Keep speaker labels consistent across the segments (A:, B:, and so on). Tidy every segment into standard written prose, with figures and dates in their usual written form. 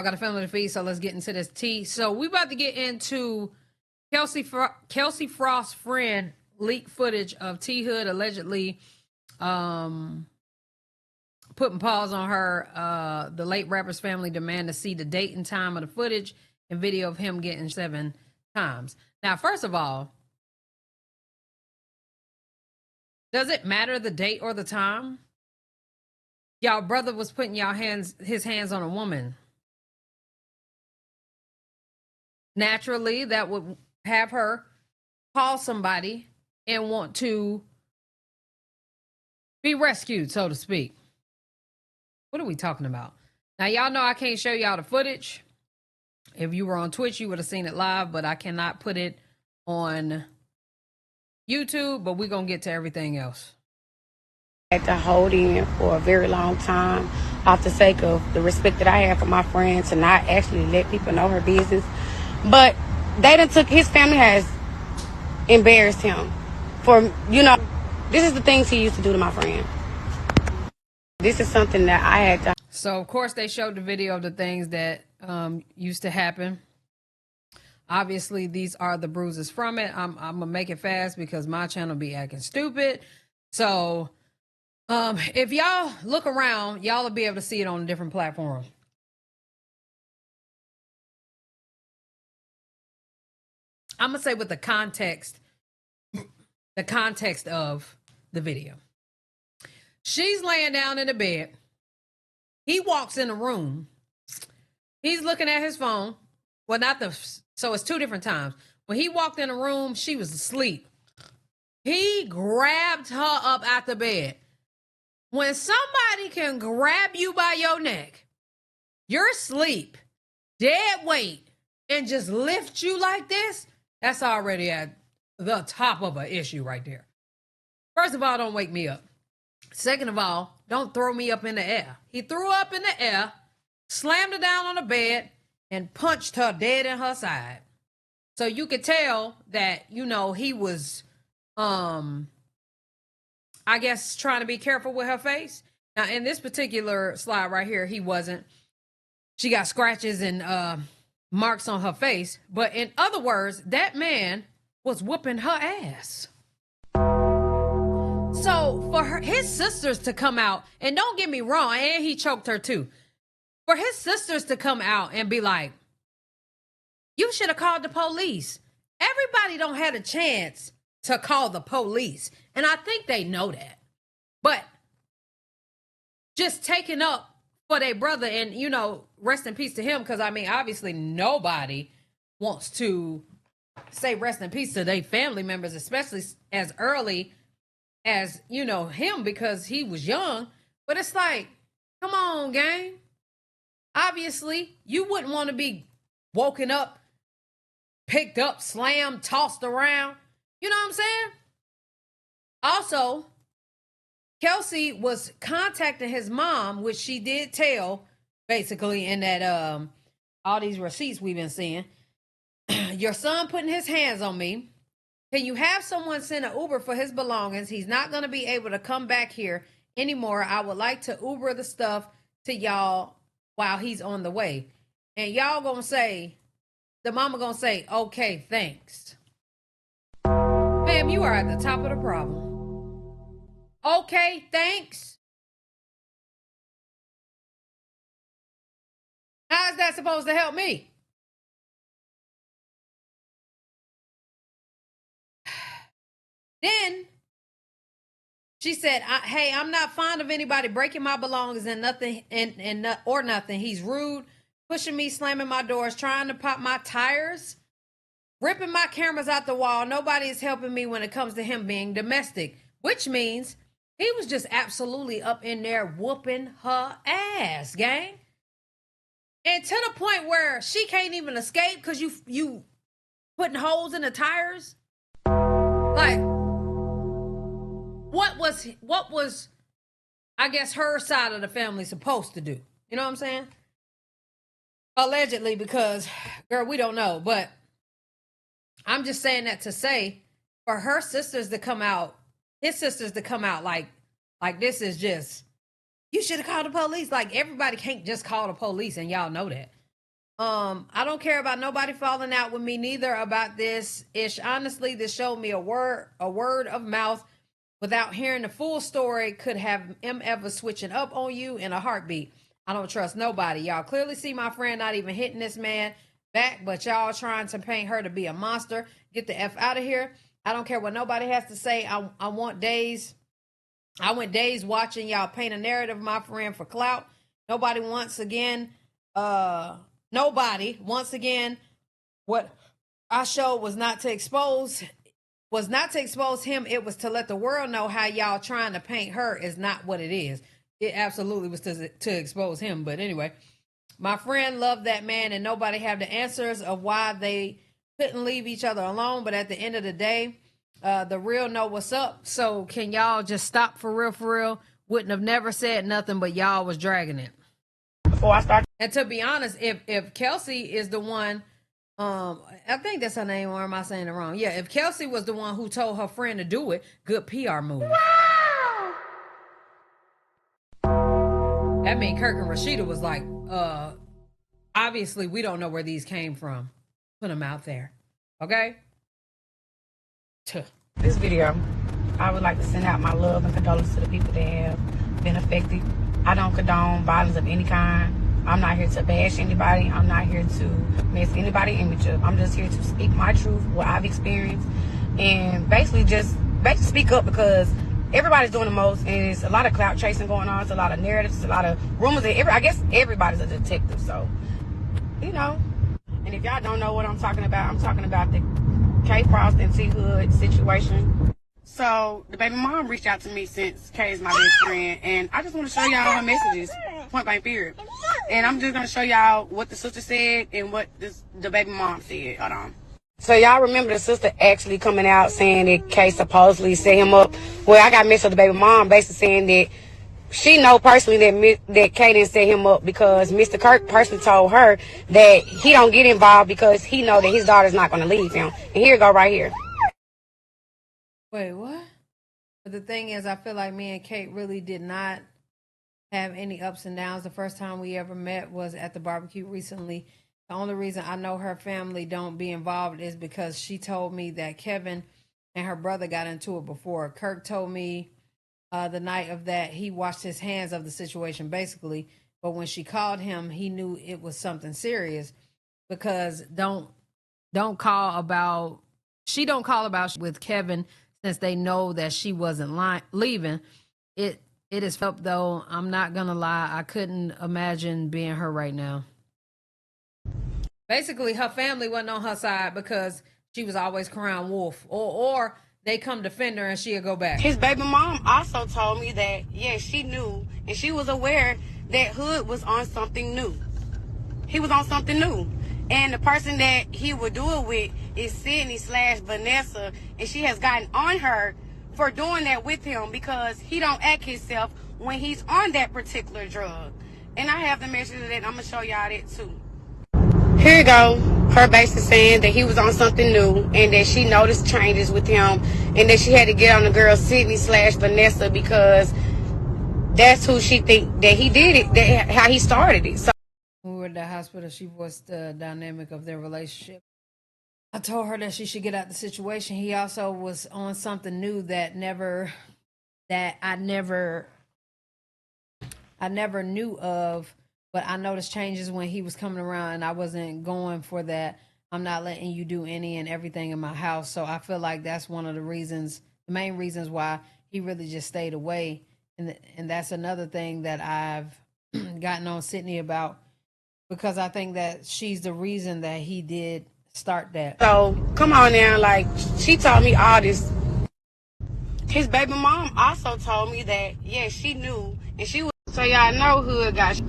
A: I got a family to feed, so let's get into this tea. So we about to get into Kelsey Frost's friend leaked footage of T Hood allegedly putting pause on her. The late rapper's family demand to see the date and time of the footage and video of him getting 7 times. Now, first of all, does it matter the date or the time? Y'all brother was putting his hands on a woman. Naturally, that would have her call somebody and want to be rescued, so to speak. What are we talking about? Now, y'all know I can't show y'all the footage. If you were on Twitch, you would have seen it live, but I cannot put it on YouTube, but we're going to get to everything else.
B: I had to hold in for a very long time off the sake of the respect that I have for my friend to not actually let people know her business. But they done took, his family has embarrassed him for, this is the things he used to do to my friend. This is something that I had to.
A: So, of course, they showed the video of the things that used to happen. Obviously, these are the bruises from it. I'm going to make it fast because my channel be acting stupid. So, if y'all look around, y'all will be able to see it on different platforms. I'm going to say with the context of the video. She's laying down in the bed. He walks in the room. He's looking at his phone. Well, so it's 2 different times. When he walked in the room, she was asleep. He grabbed her up out the bed. When somebody can grab you by your neck, you're asleep, dead weight, and just lift you like this, that's already at the top of an issue right there. First of all, don't wake me up. Second of all, don't throw me up in the air. He threw her up in the air, slammed her down on the bed, and punched her dead in her side. So you could tell that, he was, I guess, trying to be careful with her face. Now, in this particular slide right here, he wasn't. She got scratches and marks on her face. But in other words, that man was whooping her ass. So for his sisters to come out, and don't get me wrong, and he choked her too. For his sisters to come out and be like, you should have called the police. Everybody don't have a chance to call the police. And I think they know that. But just taking up for their brother and, rest in peace to him. Because, obviously nobody wants to say rest in peace to their family members, especially as early as, him, because he was young. But it's like, come on, gang. Obviously, you wouldn't want to be woken up, picked up, slammed, tossed around. You know what I'm saying? Also, Kelsey was contacting his mom, which she did tell, basically, in that all these receipts we've been seeing. Your son putting his hands on me. Can you have someone send an Uber for his belongings? He's not going to be able to come back here anymore. I would like to Uber the stuff to y'all while he's on the way. And y'all going to say, the mama going to say, okay, thanks. Ma'am, you are at the top of the problem. Okay, thanks. How is that supposed to help me? Then she said, hey, I'm not fond of anybody breaking my belongings and nothing or nothing. He's rude, pushing me, slamming my doors, trying to pop my tires, ripping my cameras out the wall. Nobody is helping me when it comes to him being domestic, which means he was just absolutely up in there whooping her ass, gang. And to the point where she can't even escape because you putting holes in the tires. Like, what was, I guess, her side of the family supposed to do? You know what I'm saying? Allegedly, because, girl, we don't know. But I'm just saying that to say, for her sisters to come out, his sisters to come out like this is just, you should have called the police. Like, everybody can't just call the police, and y'all know that. I don't care about nobody falling out with me neither about this ish. Honestly, this showed me a word of mouth. Without hearing the full story, could have him ever switching up on you in a heartbeat. I don't trust nobody. Y'all clearly see my friend not even hitting this man back, but y'all trying to paint her to be a monster. Get the F out of here. I don't care what nobody has to say. I went days watching y'all paint a narrative of my friend for clout. Nobody once again, what I showed was not to expose him. It was to let the world know how y'all trying to paint her is not what it is. It absolutely was to expose him. But anyway, my friend loved that man, and nobody have the answers of why they couldn't leave each other alone. But at the end of the day, the real know what's up. So can y'all just stop for real? Wouldn't have never said nothing, but y'all was dragging it.
B: Before I start.
A: And to be honest, if Kelsey is the one, I think that's her name, or am I saying it wrong? Yeah, if Kelsey was the one who told her friend to do it, good PR move. Wow. That means Kirk and Rasheeda was like, obviously we don't know where these came from. Put them out there. Okay?
B: This video, I would like to send out my love and condolences to the people that have been affected. I don't condone violence of any kind. I'm not here to bash anybody. I'm not here to mess anybody's image up. I'm just here to speak my truth, what I've experienced, and basically speak up, because everybody's doing the most, and there's a lot of clout chasing going on. It's a lot of narratives, it's a lot of rumors. I guess everybody's a detective, so, you know. And if y'all don't know what I'm talking about the K Frost and T Hood situation. So the baby mom reached out to me, since Kay is my best friend, and I just want to show y'all her messages, point blank period. And I'm just gonna show y'all what the sister said and what the baby mom said. Hold on. So y'all remember the sister actually coming out saying that Kay supposedly set him up. Well, I got messed with the baby mom, basically saying that she know personally that Kay didn't set him up, because Mr. Kirk personally told her that he don't get involved because he know that his daughter's not gonna leave him. And here it go right here.
A: Wait, what? But the thing is, I feel like me and Kate really did not have any ups and downs. The first time we ever met was at the barbecue recently. The only reason I know her family don't be involved is because she told me that Kevin and her brother got into it before. Kirk told me the night of that he washed his hands of the situation, basically. But when she called him, he knew it was something serious, because she don't call about with Kevin, since they know that she wasn't leaving. It is felt, though. I'm not gonna lie, I couldn't imagine being her right now. Basically, her family wasn't on her side because she was always crying wolf, or they come defend her and she'll go back.
B: His baby mom also told me that, yeah, she knew and she was aware that Hood was on something new. He was on something new. And the person that he would do it with is Sydney/Vanessa, and she has gotten on her for doing that with him, because he don't act himself when he's on that particular drug. And I have the message of that. I'm gonna show y'all that too. Here you go. Her basically saying that he was on something new, and that she noticed changes with him, and that she had to get on the girl Sydney/Vanessa, because that's who she think that he did it, how he started it. So
A: when we were at the hospital, she voiced the dynamic of their relationship. I told her that she should get out the situation. He also was on something new that I never knew of, but I noticed changes when he was coming around, and I wasn't going for that. I'm not letting you do any and everything in my house. So I feel like that's one of the main reasons why he really just stayed away. And that's another thing that I've gotten on Sydney about, because I think that she's the reason that he did start that.
B: So come on now, like, she told me all this. His baby mom also told me that, yeah, she knew, and she was. So y'all know Hood got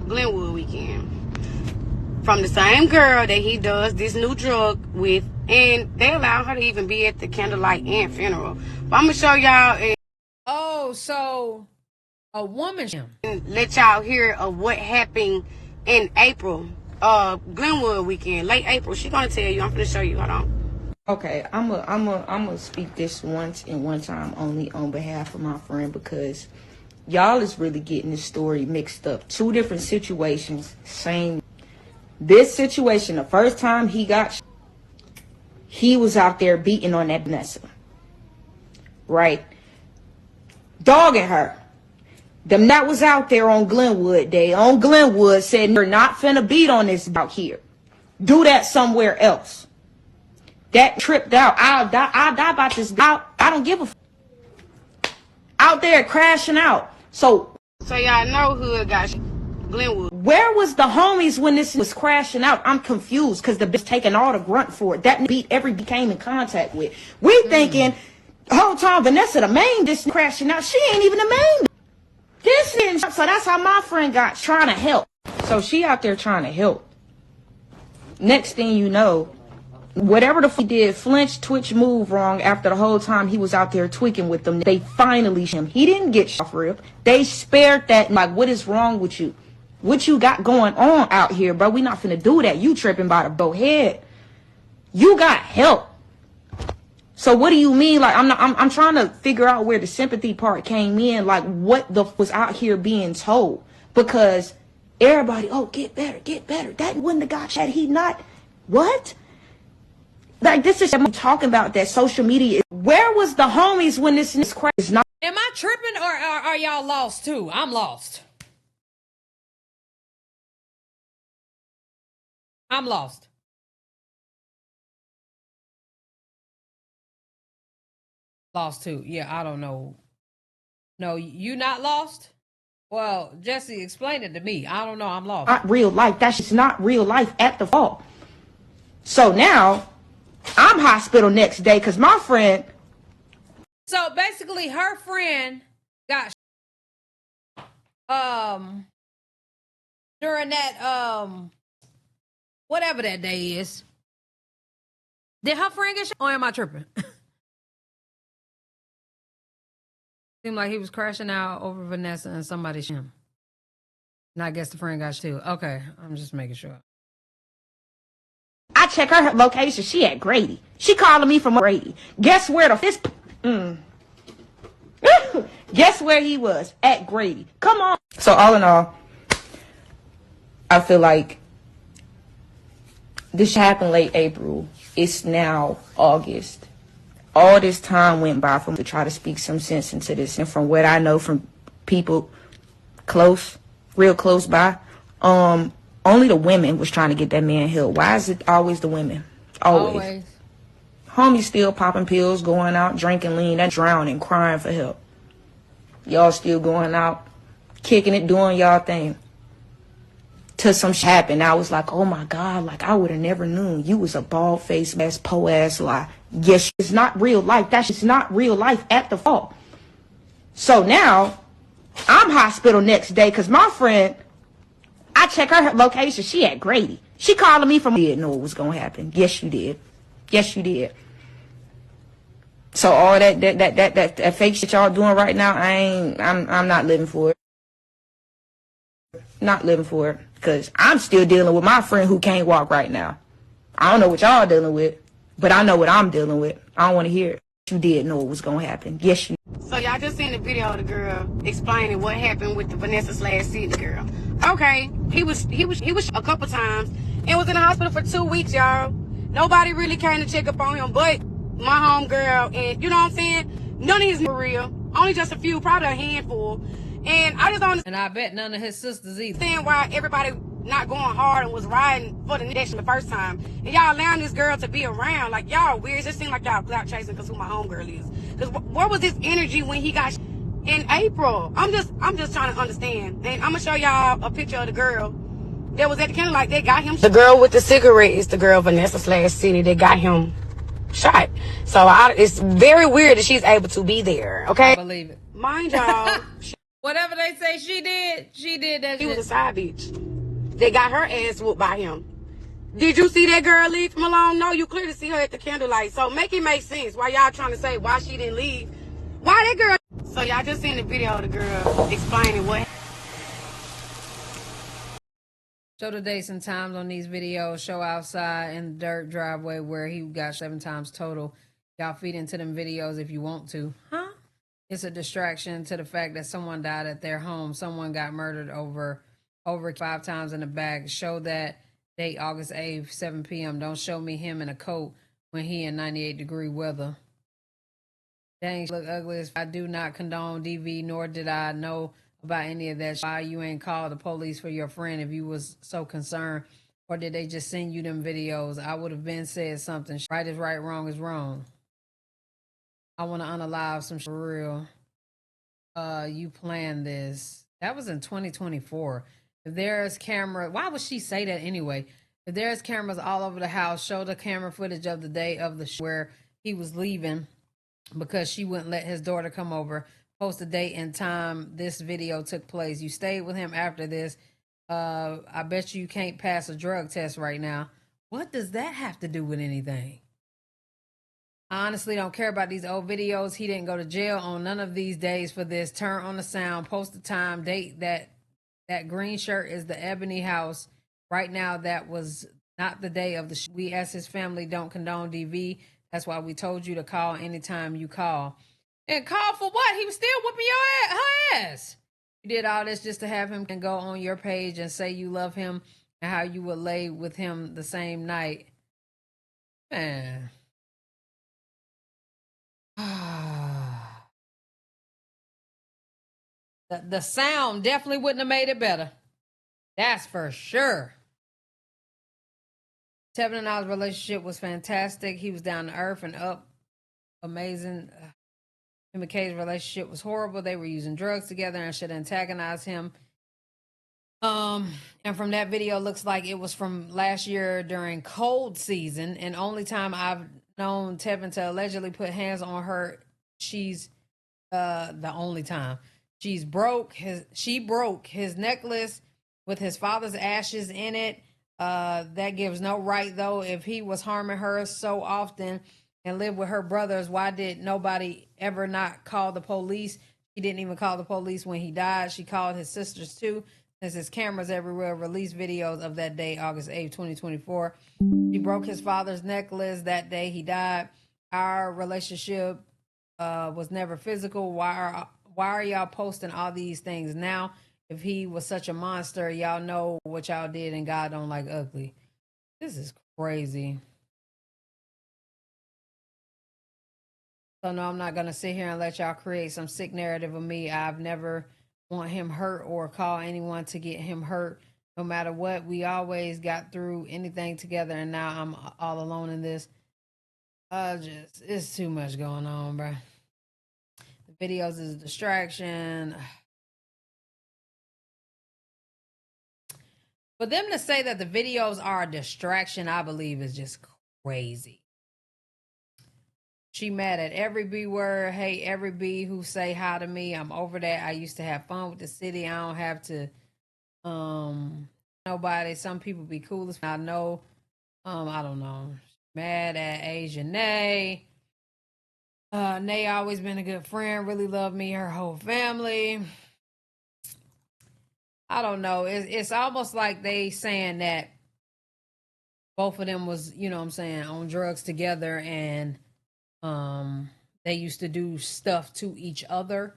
B: Glenwood weekend from the same girl that he does this new drug with, and they allowed her to even be at the candlelight and funeral. But I'm gonna show y'all.
A: Oh, so a woman.
B: And let y'all hear of what happened in April, Glenwood weekend, late April. She gonna tell you. I'm gonna show you. Hold on.
C: Okay, I'm gonna speak this once and one time only on behalf of my friend, because y'all is really getting this story mixed up. Two different situations, same. This situation, the first time he was out there beating on that Vanessa, right? Dogging her. Them that was out there on Glenwood Day, on Glenwood said, you're not finna beat on this out here. Do that somewhere else. That tripped out. I'll die about this. I don't give a f. Out there crashing out. So
B: y'all know Hood got Glenwood.
C: where was the homies when this was crashing out? I'm confused because the bitch taking all the grunt for it. That beat every came in contact with. We thinking the whole time Vanessa the main this crashing out. She ain't even the main. This is so that's how my friend got trying to help. So she out there trying to help. Next thing you know, whatever the f did, flinch, twitch, move wrong after the whole time he was out there tweaking with them. They finally him. He didn't get shot rip. They spared that. Like, what is wrong with you? What you got going on out here, bro? We not finna do that. You tripping by the bow head. You got help. So what do you mean? Like, I'm trying to figure out where the sympathy part came in. Like, what the f was out here being told? Because everybody, oh, get better, get better. That wasn't the guy had he not. What? Like, this is I'm talking about that social media. Where was the homies when this crash is not?
A: Am I tripping or are y'all lost too? I'm lost. I'm lost. Lost too. Yeah, I don't know. No, you not lost? Well, Jesse, explain it to me. I don't know. I'm lost.
C: Not real life. That's just not real life at the fault. So now I'm hospital next day because my friend.
A: So basically, her friend got during that whatever that day is. Did her friend get shot? Or am I tripping? Seemed like he was crashing out over Vanessa and somebody shot him. And I guess the friend got shot too. Okay, I'm just making sure.
C: I check her location. She at Grady. She calling me from Grady. Guess where Guess where he was? At Grady. Come on. So all in all, I feel like this happened late April. It's now August. All this time went by for me to try to speak some sense into this. And from what I know from people close, real close by, only the women was trying to get that man healed. Why is it always the women? Always. Homies still popping pills, going out, drinking lean, and drowning, crying for help. Y'all still going out, kicking it, doing y'all thing. Till some shit happened. I was like, oh my God, like I would have never known. You was a bald-faced ass, po-ass lie. Yes, it's not real life. That's just not real life at the fault. So now, I'm hospital next day because my friend, I check her location. She at Grady. She calling me from. Didn't know what was gonna happen. Yes, you did. Yes, you did. So all that fake shit y'all doing right now, I'm not living for it. Not living for it. Because I'm still dealing with my friend who can't walk right now. I don't know what y'all dealing with, but I know what I'm dealing with. I don't want to hear it. You did know what was going to happen. Yes, you.
B: So y'all just seen the video of the girl explaining what happened with the Vanessa/Sidney girl. Okay, he was a couple times and was in the hospital for 2 weeks, y'all. Nobody really came to check up on him, but my home girl, and you know what I'm saying? None of his for real. Only just a few, probably a handful. And I just don't understand.
A: And I bet none of his sisters either.
B: Understand why everybody not going hard and was riding for the next the first time. And y'all allowing this girl to be around. Like, y'all weird. It just seems like y'all clout chasing because who my homegirl is. Because what was this energy when he got in April? I'm just trying to understand. And I'm going to show y'all a picture of the girl that was at the candlelight. They got him. The girl with the cigarette is the girl Vanessa/Sidney that got him shot. So it's very weird that she's able to be there. Okay?
A: I believe it.
B: Mind y'all.
A: Whatever they say she did that
B: She
A: shit.
B: was a side bitch. They got her ass whooped by him. Did you see that girl leave from alone? No, you clearly see her at the candlelight. So make it make sense. Why y'all trying to say why she didn't leave? Why that girl? So y'all just seen the video of the girl explaining what.
A: Show the dates and times on these videos. Show outside in the dirt driveway where he got 7 times total. Y'all feed into them videos if you want to. Huh? It's a distraction to the fact that someone died at their home. Someone got murdered over 5 times in the back. Show that Date August 8th, 7 p.m. Don't show me him in a coat when he in 98-degree weather. Dang, look ugly as I do not condone DV, nor did I know about any of that. Why you ain't called the police for your friend if you was so concerned? Or did they just send you them videos? I would have been said something. Right is right, wrong is wrong. I want to unalive some for real. You planned this. That was in 2024. If there's camera, why would she say that anyway? If there's cameras all over the house, show the camera footage of the day of the where he was leaving because she wouldn't let his daughter come over. Post the date and time this video took place. You stayed with him after this. I bet you can't pass a drug test right now. What does that have to do with anything? I honestly don't care about these old videos. He didn't go to jail on none of these days for this. Turn on the sound, post the time, date that green shirt is the Ebony House. Right now, that was not the day of the we as his family don't condone DV. That's why we told you to call anytime you call. And call for what? He was still whooping her ass. You did all this just to have him go on your page and say you love him and how you would lay with him the same night. Man. The sound definitely wouldn't have made it better. That's for sure. Tevin and I's relationship was fantastic. He was down to earth and up. Amazing. Him and Kay's relationship was horrible. They were using drugs together and should antagonize him. And from that video, looks like it was from last year during cold season. And only time I've known Tevin to allegedly put hands on her, she's the only time. She broke his necklace with his father's ashes in it. That gives no right though. If he was harming her so often and lived with her brothers, why did nobody ever not call the police? She didn't even call the police when he died. She called his sisters too. Since his cameras everywhere released videos of that day, August 8th, 2024. She broke his father's necklace that day he died. Our relationship was never physical. Why are y'all posting all these things now? If he was such a monster, y'all know what y'all did and God don't like ugly. This is crazy. So no, I'm not gonna sit here and let y'all create some sick narrative of me. I've never want him hurt or call anyone to get him hurt. No matter what, we always got through anything together, and now I'm all alone in this. It's too much going on, bro. The videos is a distraction. For them to say that the videos are a distraction, I believe is just crazy. She mad at every B word. Hey, every B who say hi to me. I'm over that. I used to have fun with the city. I don't have to nobody. Some people be cool as I know. I don't know. Mad at Asian Nay. Nay always been a good friend, really loved me, her whole family. I don't know. It's almost like they saying that both of them was, you know what I'm saying, on drugs together and they used to do stuff to each other.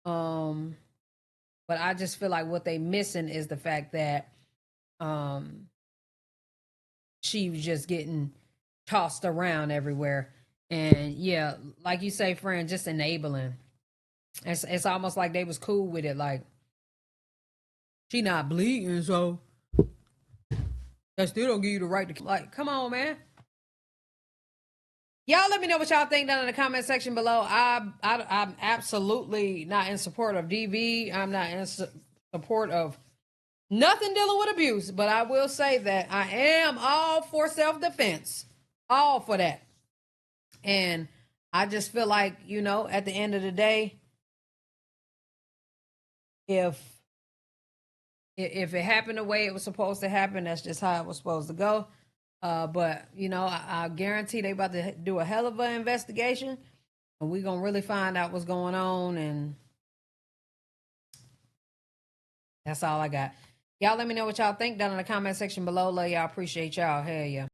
A: But I just feel like what they missing is the fact that she was just getting tossed around everywhere. And yeah, like you say, friend, just enabling. It's almost like they was cool with it. Like, she not bleeding, so that still don't give you the right to, like, come on, man. Y'all let me know what y'all think down in the comment section below. I'm absolutely not in support of DV. I'm not in support of nothing dealing with abuse. But I will say that I am all for self-defense. All for that. And I just feel like, you know, at the end of the day, if it happened the way it was supposed to happen, that's just how it was supposed to go. But, you know, I guarantee they about to do a hell of an investigation. And we're going to really find out what's going on. And that's all I got. Y'all let me know what y'all think down in the comment section below. Love y'all. Appreciate y'all. Hell yeah.